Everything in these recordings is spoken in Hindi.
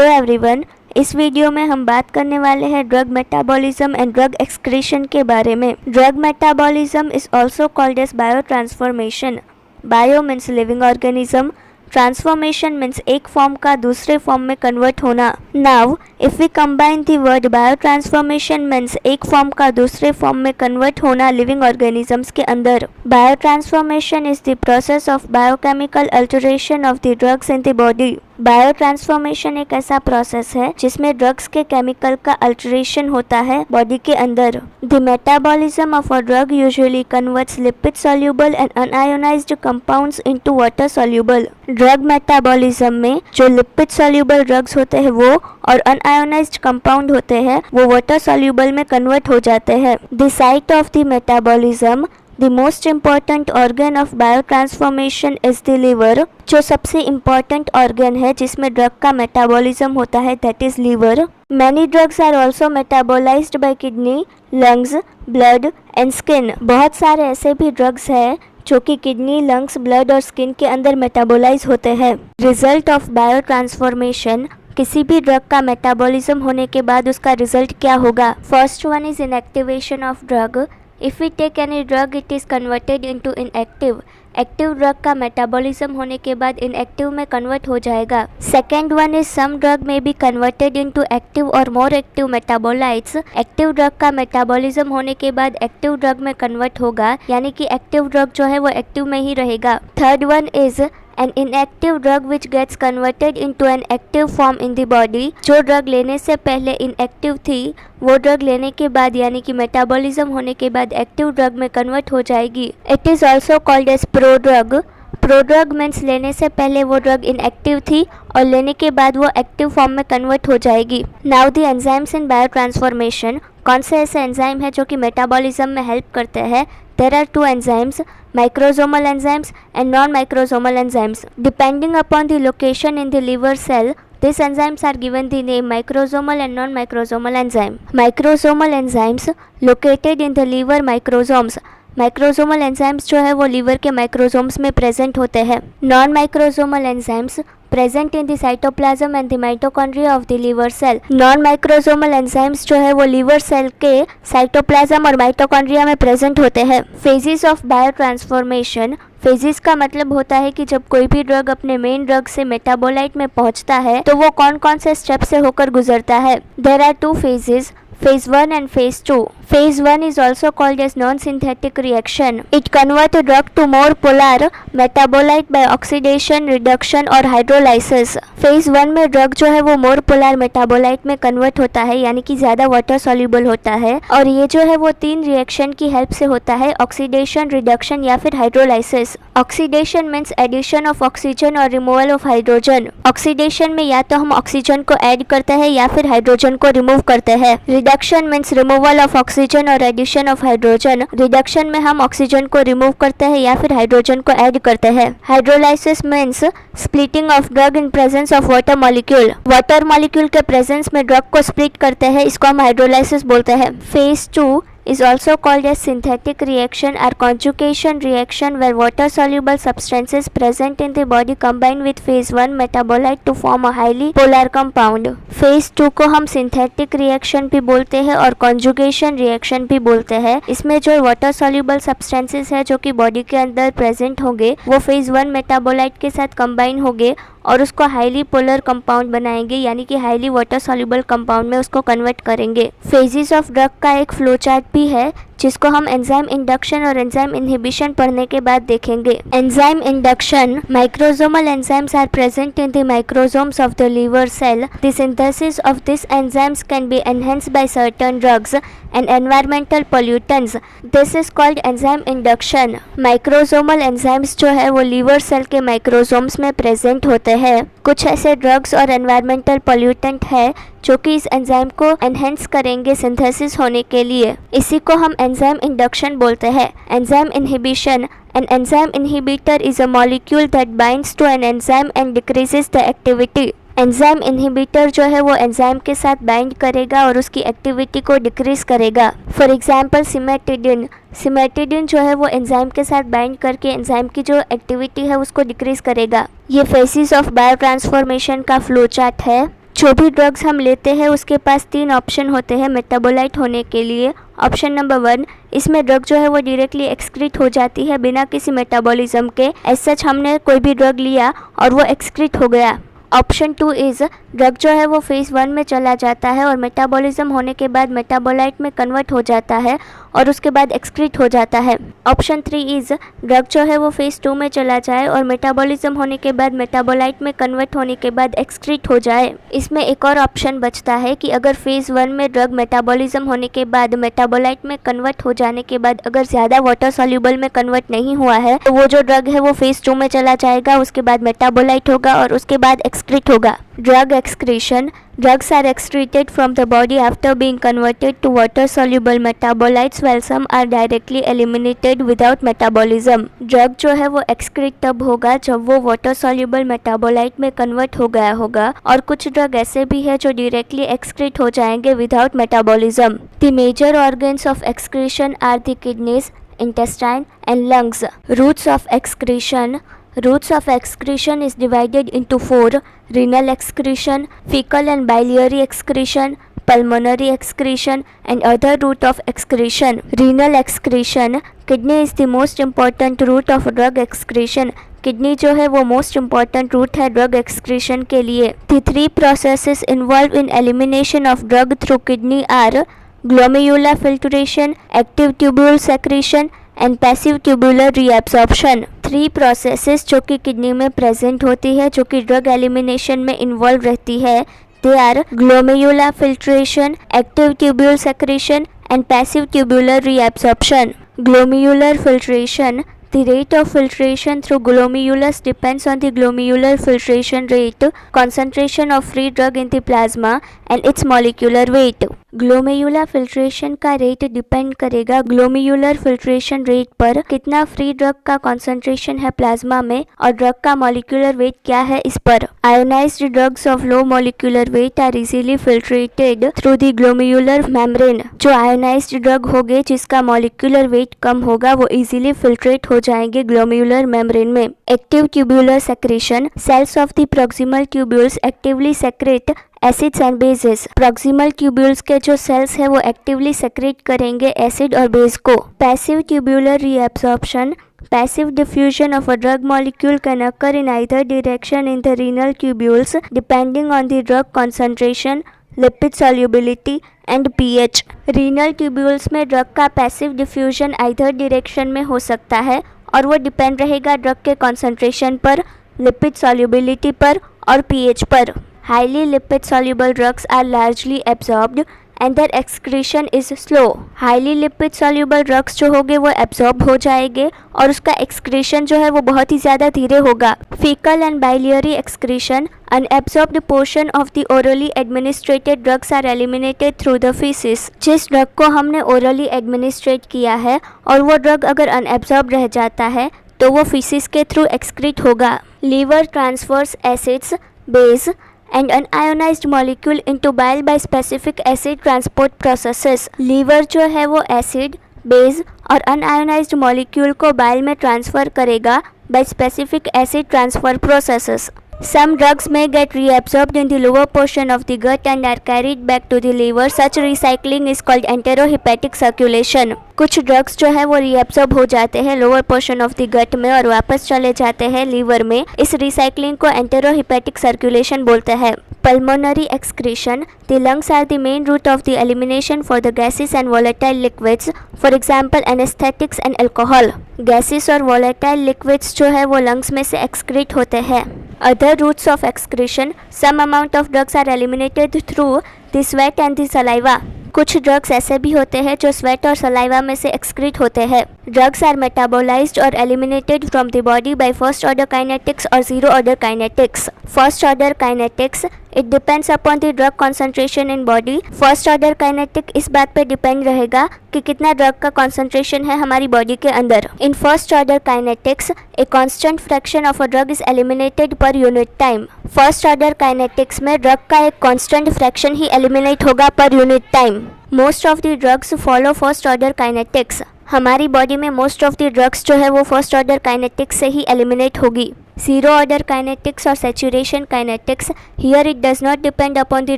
हेलो एवरीवन, इस वीडियो में हम बात करने वाले हैं drug metabolism and drug excretion के बारे में। Drug metabolism is also called as bio transformation. Bio means living organism, transformation means एक फॉर्म का दूसरे फॉर्म में कन्वर्ट होना। Now if we combine the word bio transformation means एक फॉर्म का दूसरे फॉर्म में कन्वर्ट होना लिविंग ऑर्गेनिजम्स के अंदर। Bio transformation is the process of biochemical alteration of the drugs in the body. Bio transformation एक ऐसा प्रोसेस है जिसमें ड्रग्स के केमिकल का अल्टरेशन होता है बॉडी के अंदर। The metabolism of a drug usually converts lipid soluble and unionised compounds into water soluble. Drug metabolism में जो लिपिड सॉल्युबल ड्रग्स होते हैं वो और अनआयोनाइज्ड कंपाउंड होते हैं वो वाटर सॉल्युबल में कन्वर्ट हो जाते हैं। The site of the metabolism, The most important organ of biotransformation is the liver। जो सबसे important organ है जिसमें ड्रग का मेटाबॉलिज्म होता है that is liver। Many drugs are also metabolized by kidney, lungs, blood and skin। बहुत सारे ऐसे भी ड्रग्स हैं जो कि किडनी, लंग्स, ब्लड और स्किन के अंदर मेटाबोलाइज होते हैं। रिजल्ट ऑफ बायो ट्रांसफॉर्मेशन, किसी भी ड्रग का मेटाबॉलिज्म होने के बाद उसका रिजल्ट क्या होगा। First one is inactivation of drug. If we take any drug, it is converted into inactive। Active drug का मेटाबॉलिज्म होने के बाद इनएक्टिव में कन्वर्ट हो जाएगा। Second one is some drug may be converted into active और more active metabolites. Active drug का मेटाबॉलिज्म होने के बाद एक्टिव ड्रग में कन्वर्ट होगा, यानी कि एक्टिव ड्रग जो है वो एक्टिव में ही रहेगा। Third one is an inactive drug which gets converted into an active form in the body। जो ड्रग लेने से पहले inactive थी वो ड्रग लेने के बाद यानी कि मेटाबॉलिज्म होने के बाद एक्टिव ड्रग में कन्वर्ट हो जाएगी। It is also called as prodrug. Prodrug means लेने से पहले वो ड्रग इनएक्टिव थी और लेने के बाद वो एक्टिव फॉर्म में कन्वर्ट हो जाएगी। Now the enzymes in bio transformation, कौन से ऐसे एंजाइम है जो कि मेटाबॉलिज्म में हेल्प करते हैं। There are two enzymes, microsomal enzymes and non-microsomal enzymes. Depending upon the location in the liver cell, these enzymes are given the name microsomal and non-microsomal enzyme. Microsomal enzymes located in the liver microsomes। Microsomal enzymes जो है वो लीवर के माइक्रोसोम्स में प्रेजेंट होते हैं। Non microsomal enzymes present in the cytoplasm and the mitochondria of the liver cell. Non microsomal enzymes जो है वो लीवर सेल के साइटोप्लाज्म और माइटोकॉन्ड्रिया में प्रेजेंट होते हैं। Phases of bio transformation, phases का मतलब होता है कि जब कोई भी ड्रग अपने मेन ड्रग से मेटाबोलाइट में पहुंचता है तो वो कौन कौन से स्टेप से होकर गुजरता है। There are two phases, phase 1 and phase 2। phase 1 is also called as non-synthetic reaction। It converts a drug to more polar metabolite by oxidation, reduction और hydrolysis। phase 1 में ड्रग जो है वो more polar metabolite में कन्वर्ट होता है, यानी कि ज़्यादा वाटर soluble होता है और ये जो है वो तीन रिएक्शन की हेल्प से होता है, ऑक्सीडेशन, रिडक्शन या फिर hydrolysis. Oxidation means addition of oxygen और रिमूवल ऑफ हाइड्रोजन। ऑक्सीडेशन में या तो हम ऑक्सीजन को ऐड करते हैं या फिर हाइड्रोजन को रिमूव करते हैं। Reduction means removal of oxygen और एडिशन ऑफ हाइड्रोजन। रिडक्शन में हम ऑक्सीजन को रिमूव करते हैं या फिर हाइड्रोजन को ऐड करते हैं। Hydrolysis means splitting of drug in presence of water molecule. Water molecule के प्रेजेंस में ड्रग को स्प्लिट करते हैं, इसको हम हाइड्रोलाइसिस बोलते हैं। Phase 2 is also called as synthetic reaction or conjugation reaction, where water soluble substances present in the body combine with phase 1 metabolite to form a highly polar compound। phase 2 को हम synthetic reaction भी बोलते हैं और conjugation reaction भी बोलते हैं। इसमें जो water soluble substances है जो कि बॉडी के अंदर प्रेजेंट होंगे वो phase 1 metabolite के साथ कंबाइन होंगे और उसको हाईली पोलर कंपाउंड बनाएंगे, यानी कि हाईली वाटर सॉल्युबल कंपाउंड में उसको कन्वर्ट करेंगे। फेजेस ऑफ ड्रग का एक फ्लो चार्ट भी है जिसको हम एंजाइम इंडक्शन और एंजाइम इनहिबिशन पढ़ने के बाद देखेंगे। Enzyme induction, microsomal enzymes are present in the microsomes of the liver cell। The synthesis of these enzymes can be enhanced by certain drugs and environmental pollutants। This is called enzyme induction। Microsomal enzymes जो है वो लीवर सेल के माइक्रोसोम्स में प्रेजेंट होते हैं। कुछ ऐसे ड्रग्स और एनवायरमेंटल पोल्यूटेंट है जो कि इस एंजाइम को एनहेंस करेंगे सिंथेसिस होने के लिए, इसी को हम एंजाइम इंडक्शन बोलते हैं। Enzyme inhibition, an enzyme inhibitor is a molecule that binds to an enzyme and decreases the activity। Enzyme inhibitor जो है वो एंजाइम के साथ बाइंड करेगा और उसकी एक्टिविटी को डिक्रीज करेगा। फॉर एग्जांपल सिमेटिडिन, सिमेटिडिन जो है वो एंजाइम के साथ बाइंड करके एंजाइम की जो एक्टिविटी है उसको डिक्रीज करेगा। ये फेजेस ऑफ बायो ट्रांसफॉर्मेशन का फ्लो चार्ट है। जो भी ड्रग्स हम लेते हैं उसके पास 3 ऑप्शन होते हैं मेटाबोलाइट होने के लिए। ऑप्शन नंबर 1, इसमें ड्रग जो है वो डायरेक्टली एक्सक्रीट हो जाती है बिना किसी मेटाबॉलिज्म के। एज सच हमने कोई भी ड्रग लिया और वो एक्सक्रीट हो गया। ऑप्शन 2 इज़ ड्रग जो है वो फेज़ 1 में चला जाता है और मेटाबॉलिज्म होने के बाद मेटाबोलाइट में कन्वर्ट हो जाता है और उसके बाद एक्सक्रीट हो जाता है। ऑप्शन 3 इज़ ड्रग जो है वो फेज़ 2 में चला जाए और मेटाबॉलिज्म होने के बाद मेटाबोलाइट में कन्वर्ट होने के बाद एक्सक्रीट हो जाए। इसमें एक और ऑप्शन बचता है कि अगर फेज़ 1 में ड्रग मेटाबॉलिज्म होने के बाद मेटाबोलाइट में कन्वर्ट हो जाने के बाद अगर ज़्यादा वाटर सॉल्युबल में कन्वर्ट नहीं हुआ है तो वो जो ड्रग है वो फेज़ 2 में चला जाएगा, उसके बाद मेटाबोलाइट होगा और उसके बाद एक्सक्रीट होगा। Drug excretion, drugs are excreted from the body after being converted to water soluble metabolites while some are directly eliminated without metabolism। Drug जो है वो एक्सक्रीट तब होगा जब वो वाटर soluble मेटाबोलाइट में कन्वर्ट हो गया होगा और कुछ ड्रग ऐसे भी है जो डायरेक्टली एक्सक्रीट हो जाएंगे without metabolism. The major organs of excretion are the kidneys, intestine and lungs। Routes of excretion, routes of excretion is divided into 4: renal excretion, fecal and biliary excretion, pulmonary excretion and other route of excretion। Renal excretion, kidney is the most important route of drug excretion। Kidney जो है वो मोस्ट इम्पॉर्टेंट रूट है ड्रग एक्सक्रीशन के लिए। The 3 processes involved in elimination of drug through kidney are glomerular filtration, active tubule secretion and passive tubular reabsorption। 3 processes जो कि किडनी में प्रेजेंट होती है जो कि ड्रग एलिमिनेशन में इन्वॉल्व रहती है, they are glomerular filtration, active tubule secretion and passive tubular reabsorption. Glomerular filtration, the rate of filtration through glomerulus depends on the glomerular filtration rate, concentration of free drug in the plasma and its molecular weight। Glomerular filtration का रेट डिपेंड करेगा ग्लोमेरुलर फिल्ट्रेशन रेट पर, कितना फ्री ड्रग का कॉन्सेंट्रेशन है प्लाज्मा में और ड्रग का मॉलिक्यूलर वेट क्या है इस पर। Ionized drugs of low molecular weight are easily filtrated through the glomerular membrane. जो आयोनाइज्ड ड्रग होंगे जिसका मॉलिक्यूलर वेट कम होगा वो इजीली फिल्ट्रेट हो जाएंगे ग्लोमेरुलर मेम्ब्रेन में। Active tubular secretion, cells of the proximal tubules actively secrete acids and bases. Proximal tubules के जो सेल्स है वो एक्टिवली सेक्रेट करेंगे एसिड और बेस को। Passive tubular reabsorption, passive diffusion of a drug molecule can occur in either direction in the renal tubules depending on the drug concentration, lipid solubility and pH। renal tubules में ड्रग का पैसिव डिफ्यूजन आइदर डायरेक्शन में हो सकता है और वो डिपेंड रहेगा ड्रग के कॉन्सेंट्रेशन पर, लिपिड सॉल्युबिलिटी पर और pH पर। Highly lipid soluble drugs are largely absorbed and their excretion is slow। Highly lipid soluble drugs जो होंगे वो एब्जॉर्ब हो जाएंगे और उसका एक्सक्रीशन जो है वो बहुत ही ज़्यादा धीरे होगा। Faecal and biliary excretion, unabsorbed portion of the orally administrated drugs are eliminated through the feces। जिस ड्रग को हमने ओरली एडमिनिस्ट्रेट किया है और वो ड्रग अगर अनएब्जॉर्ब रह जाता है तो वो फीसिस के थ्रू एक्सक्रीट होगा। Liver transfers acids, base and unionized molecule into bile by specific acid transport processes। Liver जो है वो एसिड, बेस और अनआयोनाइज्ड मॉलिक्यूल को बाइल में ट्रांसफ़र करेगा by specific acid transfer processes। Some drugs may get reabsorbed in the lower portion of the gut and are carried back to the liver। Such recycling is called enterohepatic circulation। कुछ ड्रग्स जो है वो रीएब्सॉर्ब हो जाते हैं lower portion of the gut में और वापस चले जाते हैं लीवर में। इस रिसाइकलिंग को एंटेरोहेपेटिक सर्कुलेशन बोलते हैं। Pulmonary excretion, the lungs are the main route of the elimination for the gases and volatile liquids, for example anaesthetics and alcohol. Gases और वोलेटाइल लिक्विड्स जो है वो लंग्स में से एक्सक्रीट होते हैं। Other routes of excretion, some amount of drugs are eliminated through the sweat and the saliva. कुछ ड्रग्स ऐसे भी होते हैं जो स्वेट और सलाइवा में से एक्सक्रीट होते हैं। ड्रग्स आर मेटाबोलाइज्ड और eliminated from the body by first order kinetics और zero order kinetics. First order kinetics, it depends upon the drug concentration in body. First order kinetic इस बात पे डिपेंड रहेगा कि कितना ड्रग का कॉन्सेंट्रेशन है हमारी बॉडी के अंदर। In first order kinetics, a constant fraction of a drug is eliminated per unit time. First order kinetics में ड्रग का एक कांस्टेंट फ्रैक्शन ही एलिमिनेट होगा per unit time. Most of the drugs follow first order kinetics. हमारी बॉडी में मोस्ट ऑफ द ड्रग्स जो है वो फर्स्ट ऑर्डर काइनेटिक्स से ही एलिमिनेट होगी। Zero order kinetics or saturation kinetics, here it does not depend upon the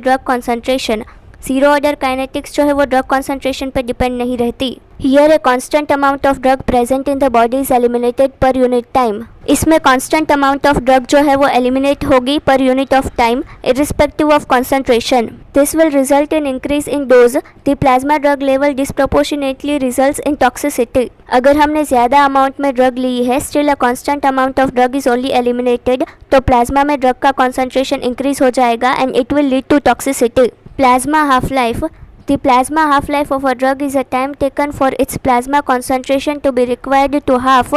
drug concentration. Zero order kinetics जो है वो ड्रग कॉन्सेंट्रेशन पर डिपेंड नहीं रहती. Here a constant amount of drug present in the body is eliminated per unit time. इसमें कांस्टेंट अमाउंट ऑफ ड्रग जो है वो एलिमिनेट होगी per unit of time irrespective of concentration. This will result in increase in dose. The plasma drug level disproportionately results in toxicity. अगर हमने ज़्यादा अमाउंट में ड्रग ली है, still a constant amount of drug is only eliminated, तो प्लाज्मा में ड्रग का कॉन्सेंट्रेशन इंक्रीज हो जाएगा and it will lead to toxicity. Plasma half-life. The plasma half-life of a drug is a time taken for its plasma concentration to be required to half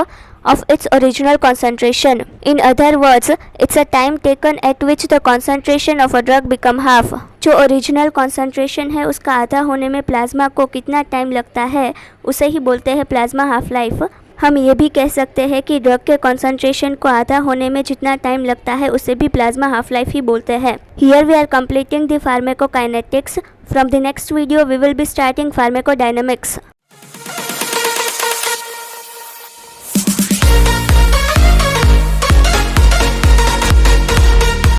of its original concentration. In other words, it's a time taken at which the concentration of a drug become half. जो ओरिजिनल कॉन्सेंट्रेशन है उसका आधा होने में प्लाज्मा को कितना टाइम लगता है उसे ही बोलते हैं प्लाज्मा हाफ लाइफ. हम ये भी कह सकते हैं कि ड्रग के कॉन्सेंट्रेशन को आधा होने में जितना टाइम लगता है उसे भी प्लाज्मा हाफ लाइफ ही बोलते हैं. Here we are completing the pharmacokinetics. From the next video we will be starting pharmacodynamics.